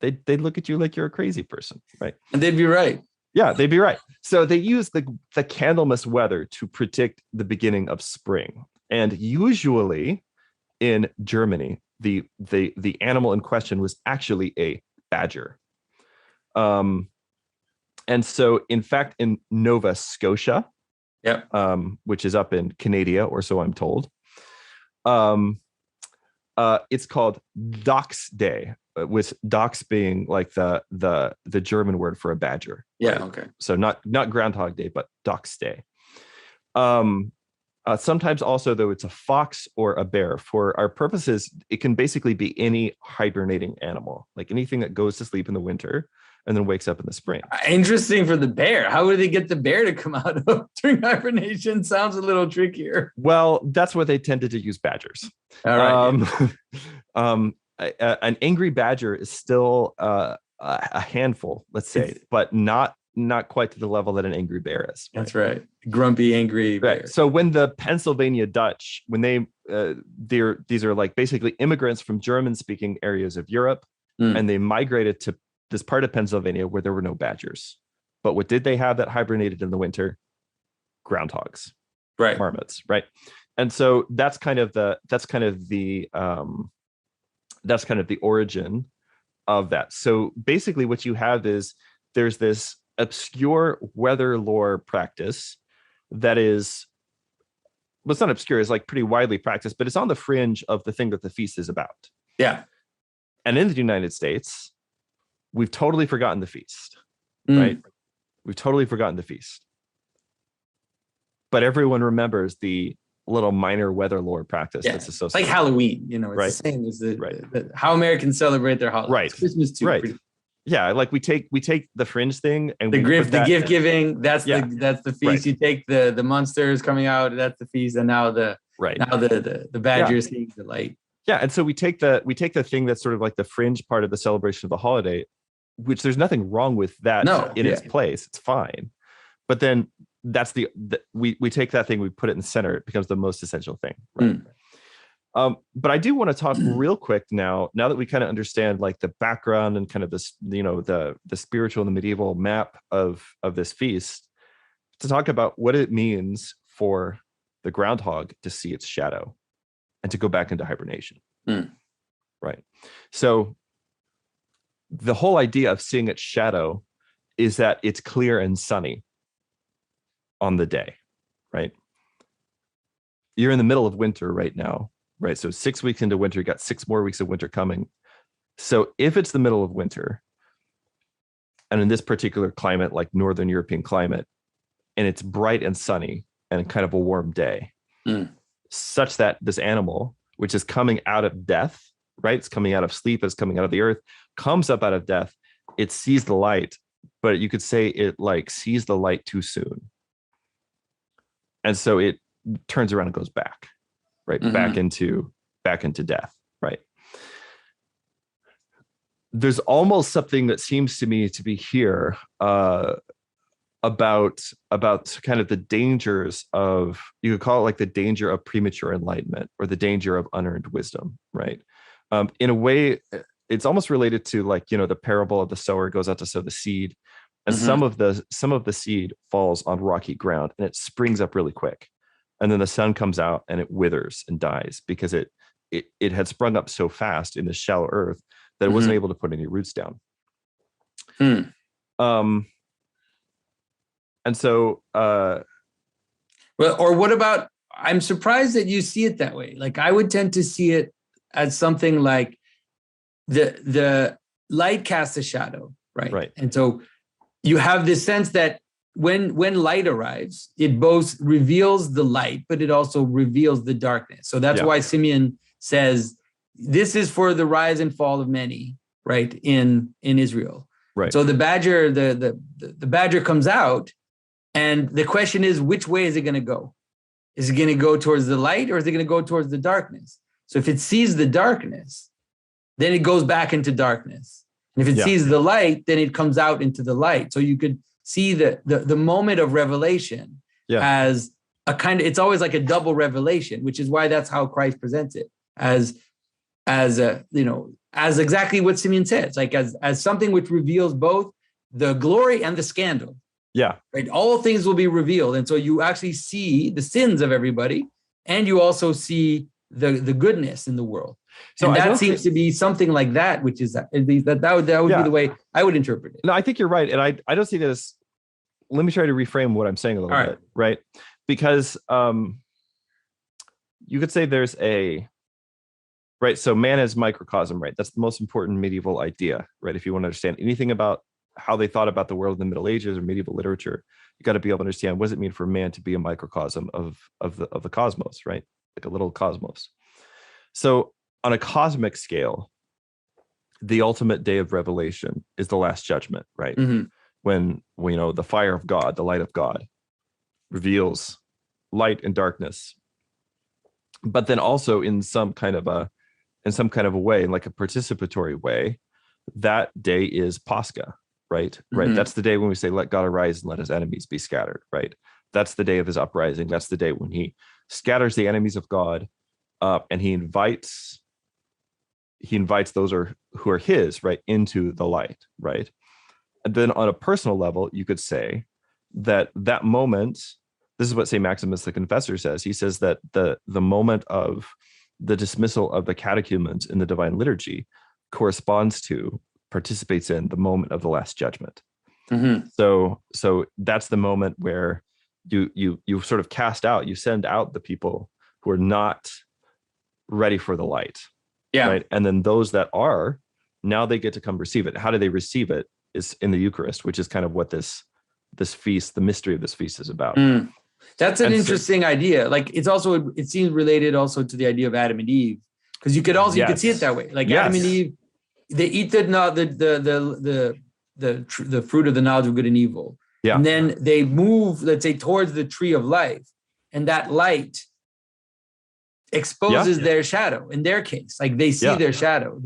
They'd look at you like you're a crazy person, right? And they'd be right. Yeah, they'd be right. So they use the Candlemas weather to predict the beginning of spring. And usually in Germany, the animal in question was actually a badger. And so, in fact, in Nova Scotia, which is up in Canada, or so I'm told, it's called Dachs Day, with Dachs being the German word for a badger. Yeah. Okay. So not Groundhog Day, but Dachs Day. Sometimes also, though, it's a fox or a bear. For our purposes, it can basically be any hibernating animal, anything that goes to sleep in the winter and then wakes up in the spring. Interesting for the bear. How would they get the bear to come out of during hibernation? Sounds a little trickier. Well, that's where they tended to use badgers. All right. An angry badger is still a handful, let's say, but not not quite to the level that an angry bear is. That's right. Grumpy, angry bear. Right. So when the Pennsylvania Dutch, when these are like basically immigrants from German-speaking areas of Europe, and they migrated to this part of Pennsylvania where there were no badgers. But what did they have that hibernated in the winter? Groundhogs, right? Marmots, right? And so that's kind of the origin of that. So basically, what you have is there's this obscure weather lore practice that is, well, it's not obscure, it's like pretty widely practiced, but it's on the fringe of the thing that the feast is about. Yeah. And in the United States, we've totally forgotten the feast, right? We've totally forgotten the feast. But everyone remembers the little minor weather lore practice that's associated. Like Halloween, it's right. the same as how Americans celebrate their holidays. Right. Christmas too. Right. Yeah, like we take the fringe thing and the gift giving, that's the feast. Right. You take the monsters coming out, that's the feast, and now the badgers seeing the light. Yeah, and so we take the thing that's sort of like the fringe part of the celebration of the holiday, which there's nothing wrong with that in its place. It's fine. But then that's we take that thing, we put it in the center, it becomes the most essential thing, right? But I do want to talk real quick now that we kind of understand like the background and kind of this, the spiritual and the medieval map of this feast, to talk about what it means for the groundhog to see its shadow and to go back into hibernation. Right. So the whole idea of seeing its shadow is that it's clear and sunny on the day, right? You're in the middle of winter right now, right? So 6 weeks into winter, you got 6 more weeks of winter coming. So if it's the middle of winter, and in this particular climate, like Northern European climate, and it's bright and sunny and kind of a warm day, such that this animal, which is coming out of death, right? It's coming out of sleep, it's coming out of the earth, comes up out of death, it sees the light, but you could say it like sees the light too soon. And so it turns around and goes back, right? Back into death, right? There's almost something that seems to me to be here about kind of the dangers of, you could call it like the danger of premature enlightenment or the danger of unearned wisdom, right? In a way, it's almost related to like, the parable of the sower goes out to sow the seed, and some of the seed falls on rocky ground and it springs up really quick. And then the sun comes out and it withers and dies because it had sprung up so fast in the shallow earth that it wasn't able to put any roots down. And so, well, or what about, I'm surprised that you see it that way. Like I would tend to see it as something like the light casts a shadow, right? Right. And so you have this sense that when light arrives, it both reveals the light, but it also reveals the darkness. So that's why Simeon says, this is for the rise and fall of many, right? In Israel. Right. So the badger, the badger comes out, and the question is, which way is it going to go? Is it going to go towards the light, or is it going to go towards the darkness? So if it sees the darkness, then it goes back into darkness. And if it sees the light, then it comes out into the light. So you could see the moment of revelation as a kind of, it's always like a double revelation, which is why that's how Christ presents it as exactly what Simeon says, like as something which reveals both the glory and the scandal. Yeah. Right. All things will be revealed. And so you actually see the sins of everybody, and you also see the goodness in the world. So and that seems to be something like that, which is that would be the way I would interpret it. No, I think you're right. And I don't see this. Let me try to reframe what I'm saying a little bit, right? Because you could say there's right. So man is microcosm, right? That's the most important medieval idea, right? If you want to understand anything about how they thought about the world in the Middle Ages or medieval literature, you got to be able to understand, what does it mean for man to be a microcosm of the cosmos, right? Like a little cosmos. So on a cosmic scale, the ultimate day of revelation is the last judgment, right? When the fire of God, the light of God, reveals light and darkness. But then also in some kind of a way, like a participatory way, that day is Pascha, right? Right. That's the day when we say, let God arise and let his enemies be scattered, right? That's the day of his uprising. That's the day when he scatters the enemies of God, and he invites those who are his, right, into the light, right? And then on a personal level, you could say that moment, this is what St. Maximus the Confessor says. He says that the moment of the dismissal of the catechumens in the Divine Liturgy participates in the moment of the Last Judgment. So that's the moment where you sort of you send out the people who are not ready for the light. Yeah. Right. And then those that are, now they get to come receive it. How do they receive it? Is in the Eucharist, which is kind of what this feast, the mystery of this feast, is about. That's an interesting idea. Like it seems related also to the idea of Adam and Eve, because you could see it that way. Like Adam and Eve, they eat the fruit of the knowledge of good and evil. Yeah. And then they move, let's say, towards the tree of life, and that light exposes their shadow. In their case, like they see their shadow.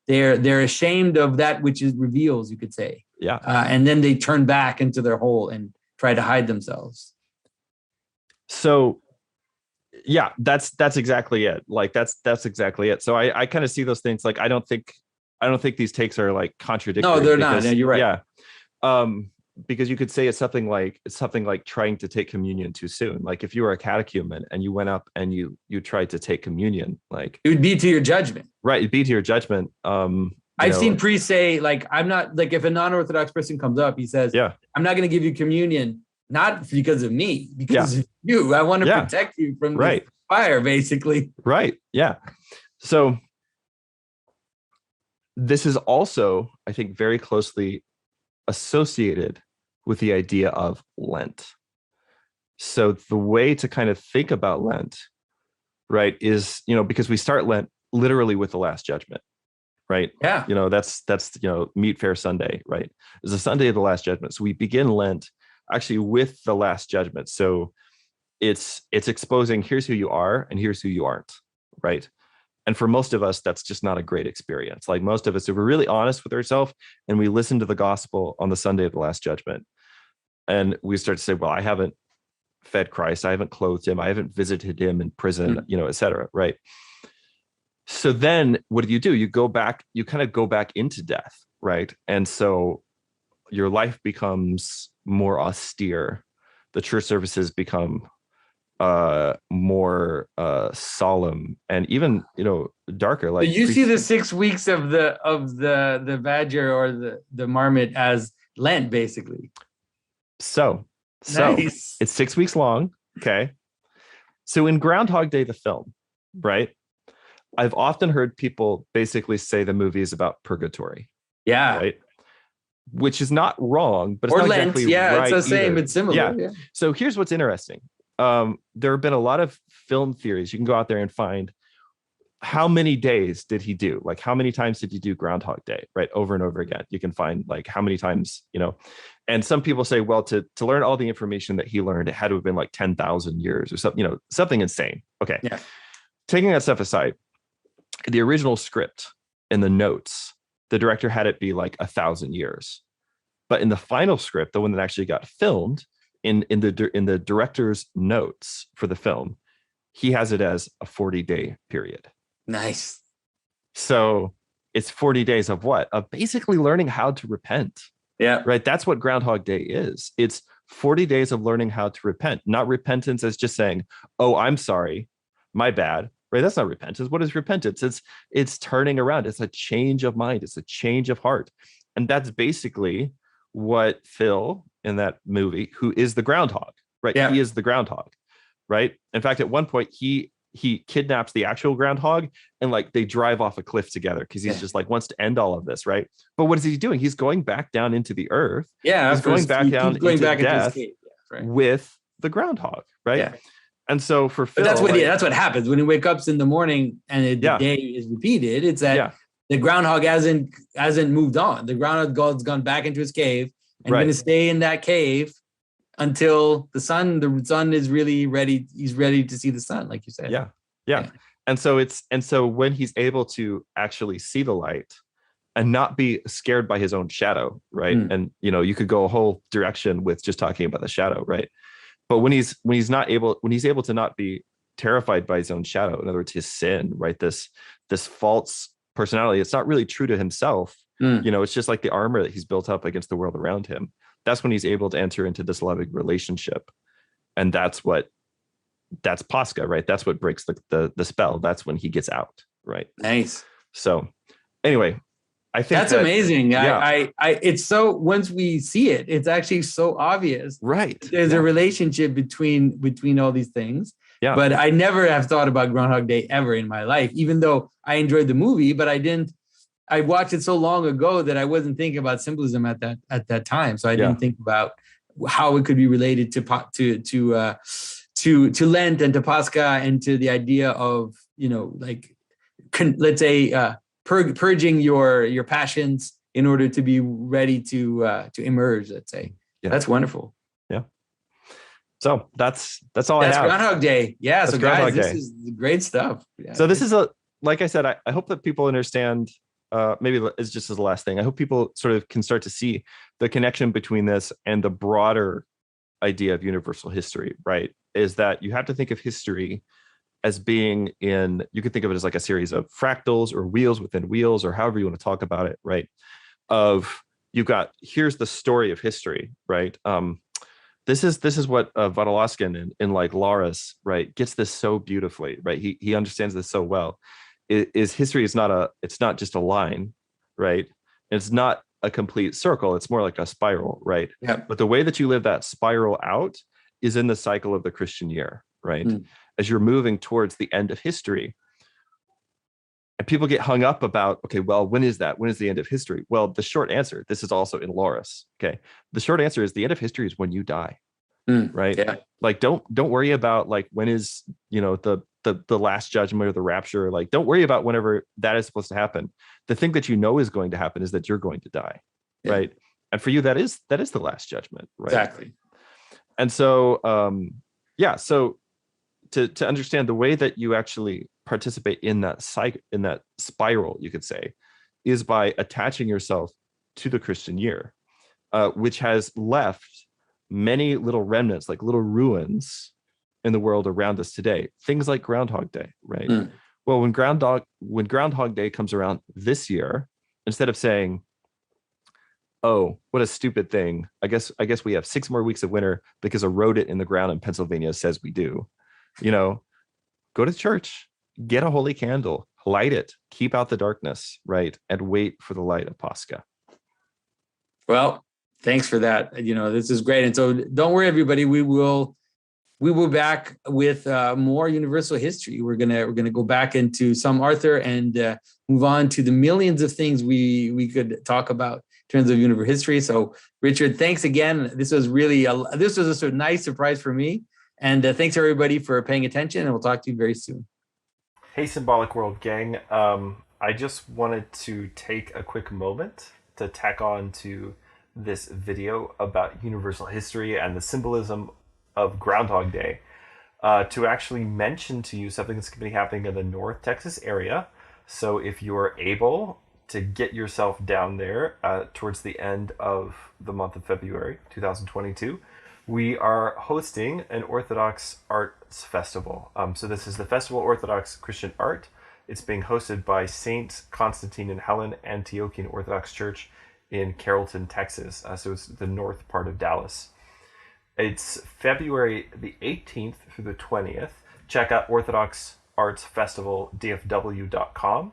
They're ashamed of that which it reveals, you could say. Yeah. And then they turn back into their hole and try to hide themselves. So yeah, that's exactly it. Like that's exactly it. So I kind of see those things. Like I don't think these takes are like contradictory. No, they're not. Yeah, you're right. Yeah. Because you could say it's something like trying to take communion too soon. Like if you were a catechumen and you went up and you tried to take communion, like it would be to your judgment. Right. It'd be to your judgment. I've seen priests say, like, I'm not, like, if a non-Orthodox person comes up, he says, I'm not going to give you communion, not because of me, because of you. I want to protect you from the fire, basically. Right. Yeah. So this is also, I think, very closely associated with the idea of Lent. So the way to kind of think about Lent, right, is, because we start Lent literally with the Last Judgment, right? Yeah. That's Meat Fair Sunday, right? It's the Sunday of the Last Judgment. So we begin Lent actually with the Last Judgment. So it's exposing, here's who you are and here's who you aren't, right? And for most of us, that's just not a great experience. Like most of us, if we're really honest with ourselves and we listen to the gospel on the Sunday of the Last Judgment, and we start to say, well, I haven't fed Christ, I haven't clothed him, I haven't visited him in prison, et cetera, right? So then what do? You kind of go back into death, right? And so your life becomes more austere. The church services become more solemn and even darker. Like you see the 6 weeks of the badger or the marmot as Lent, basically. So nice. It's 6 weeks long. Okay. So in Groundhog Day, the film, right? I've often heard people basically say the movie is about purgatory. Yeah. Right. Which is not wrong, but it's or not Lent. Exactly yeah, right it's the same. either. It's similar. Yeah. So here's what's interesting. There have been a lot of film theories. You can go out there and find how many days did he do? Like how many times did he do Groundhog Day? Right. Over and over again. You can find like how many times, and some people say, well, to learn all the information that he learned, it had to have been like 10,000 years or something, something insane. Okay. Yeah. Taking that stuff aside, the original script and the notes, the director had it be like 1,000 years. But in the final script, the one that actually got filmed, in the director's notes for the film, he has it as a 40-day period. Nice. So it's 40 days of what? Of basically learning how to repent. Yeah. Right. That's what Groundhog Day is. It's 40 days of learning how to repent, not repentance as just saying, oh, I'm sorry, my bad. Right. That's not repentance. What is repentance? It's turning around. It's a change of mind. It's a change of heart. And that's basically what Phil in that movie, who is the groundhog, right? Yeah. He is the groundhog, right? In fact, at one point he kidnaps the actual groundhog and like they drive off a cliff together because he's just like wants to end all of this, right? But what is he doing? He's going back down into the earth. Yeah, he's going back down into death with the groundhog, right? Yeah. And so for Phil, but that's what happens when he wakes up in the morning and the day is repeated. It's that the groundhog hasn't moved on. The groundhog's gone back into his cave and going to stay in that cave until the sun is really ready. He's ready to see the sun, like you said. Yeah. And so when he's able to actually see the light, and not be scared by his own shadow, right? And you could go a whole direction with just talking about the shadow, right? But when he's able to not be terrified by his own shadow, in other words, his sin, right? This false personality, it's not really true to himself. It's just like the armor that he's built up against the world around him. That's when he's able to enter into this loving relationship. And that's Pascha, right? That's what breaks the spell. That's when he gets out, right? Nice. So anyway, I think that's amazing. Yeah. I it's so, once we see it, it's actually so obvious. Right. There's a relationship between all these things. Yeah. But I never have thought about Groundhog Day ever in my life, even though I enjoyed the movie, but I watched it so long ago that I wasn't thinking about symbolism at that time. So I didn't think about how it could be related to Lent and to Pascha and to the idea of, let's say, purging your passions in order to be ready to emerge, let's say. Yeah. That's wonderful. Yeah. So that's all I have. That's Groundhog Day. Yeah. That's so guys, this is great stuff. Yeah. So this is like I said, I hope that people understand, maybe it's just as the last thing. I hope people sort of can start to see the connection between this and the broader idea of universal history, right? Is that you have to think of history as being you could think of it as like a series of fractals or wheels within wheels, or however you want to talk about it, right? Here's the story of history, right? This is what Vodolazkin in like Laurus, right, gets this so beautifully, right? He understands this so well. History is it's not just a line, right? It's not a complete circle. It's more like a spiral, right? Yeah. But the way that you live that spiral out is in the cycle of the Christian year, right? As you're moving towards the end of history. And people get hung up about, okay, well, when is that? When is the end of history? Well, the short answer, this is also in Laurus, okay? The short answer is the end of history is when you die, right? Yeah. Like, don't worry about like, when is, the last judgment or the rapture. Like, don't worry about whenever that is supposed to happen. The thing that is going to happen is that you're going to die, right? And for you, that is the last judgment, right? Exactly. And so, so to understand the way that you actually participate in that spiral, you could say, is by attaching yourself to the Christian year, which has left many little remnants, like little ruins in the world around us today. Things like Groundhog Day, right? Well, when Groundhog Day comes around this year, instead of saying, oh, what a stupid thing, I guess we have 6 more weeks of winter because a rodent in the ground in Pennsylvania says we do. Go to church, get a holy candle, light it, keep out the darkness, right? And wait for the light of Pascha. Well, thanks for that. This is great. And so don't worry, everybody. We will back with more universal history. We're gonna go back into some Arthur and move on to the millions of things we could talk about in terms of universal history. So, Richard, thanks again. This was really this was a sort of nice surprise for me. And thanks everybody for paying attention, and we'll talk to you very soon. Hey, Symbolic World gang. I just wanted to take a quick moment to tack on to this video about universal history and the symbolism of Groundhog Day to actually mention to you something that's going to be happening in the North Texas area. So if you're able to get yourself down there towards the end of the month of February 2022, we are hosting an Orthodox Arts Festival. So this is the Festival of Orthodox Christian Art. It's being hosted by Saint Constantine and Helen Antiochian Orthodox Church in Carrollton, Texas. So it's the north part of Dallas. It's February the 18th through the 20th. Check out orthodoxartsfestivaldfw.com.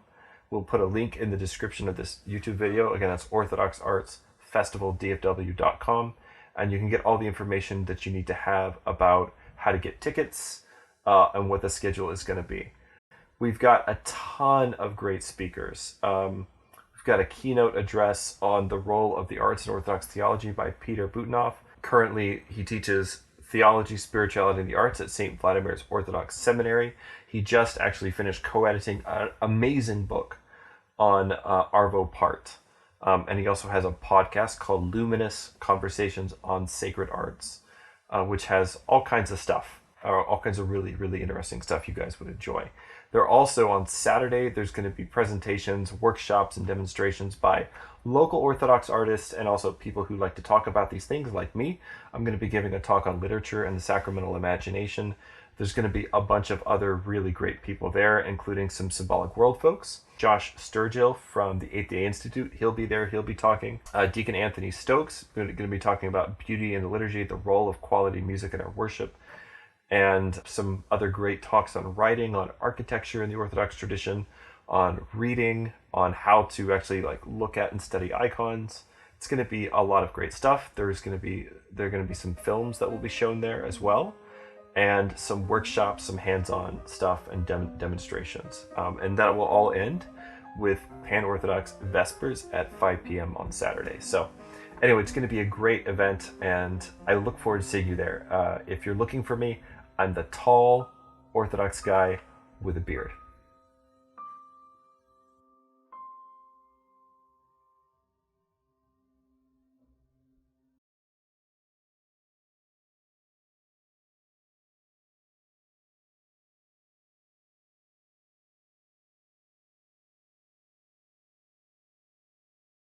We'll put a link in the description of this YouTube video. Again, that's orthodoxartsfestivaldfw.com. And you can get all the information that you need to have about how to get tickets and what the schedule is going to be. We've got a ton of great speakers. We've got a keynote address on the role of the arts in Orthodox theology by Peter Butenoff. Currently, he teaches theology, spirituality, and the arts at St. Vladimir's Orthodox Seminary. He just actually finished co-editing an amazing book on Arvo Part. And he also has a podcast called Luminous Conversations on Sacred Arts, which has all kinds of stuff, all kinds of really, really interesting stuff you guys would enjoy. There also on Saturday, there's going to be presentations, workshops, and demonstrations by local Orthodox artists and also people who like to talk about these things like me. I'm going to be giving a talk on literature and the sacramental imagination. There's going to be a bunch of other really great people there, including some Symbolic World folks. Josh Sturgill from the Eighth Day Institute, he'll be there, he'll be talking. Deacon Anthony Stokes, going to be talking about beauty in the liturgy, the role of quality music in our worship, and some other great talks on writing, on architecture in the Orthodox tradition, on reading, on how to actually like look at and study icons. It's going to be a lot of great stuff. There are going to be some films that will be shown there as well, and some workshops, some hands-on stuff, and demonstrations. And that will all end with Pan-Orthodox Vespers at 5 p.m. on Saturday. So anyway, it's going to be a great event, and I look forward to seeing you there. If you're looking for me, I'm the tall Orthodox guy with a beard.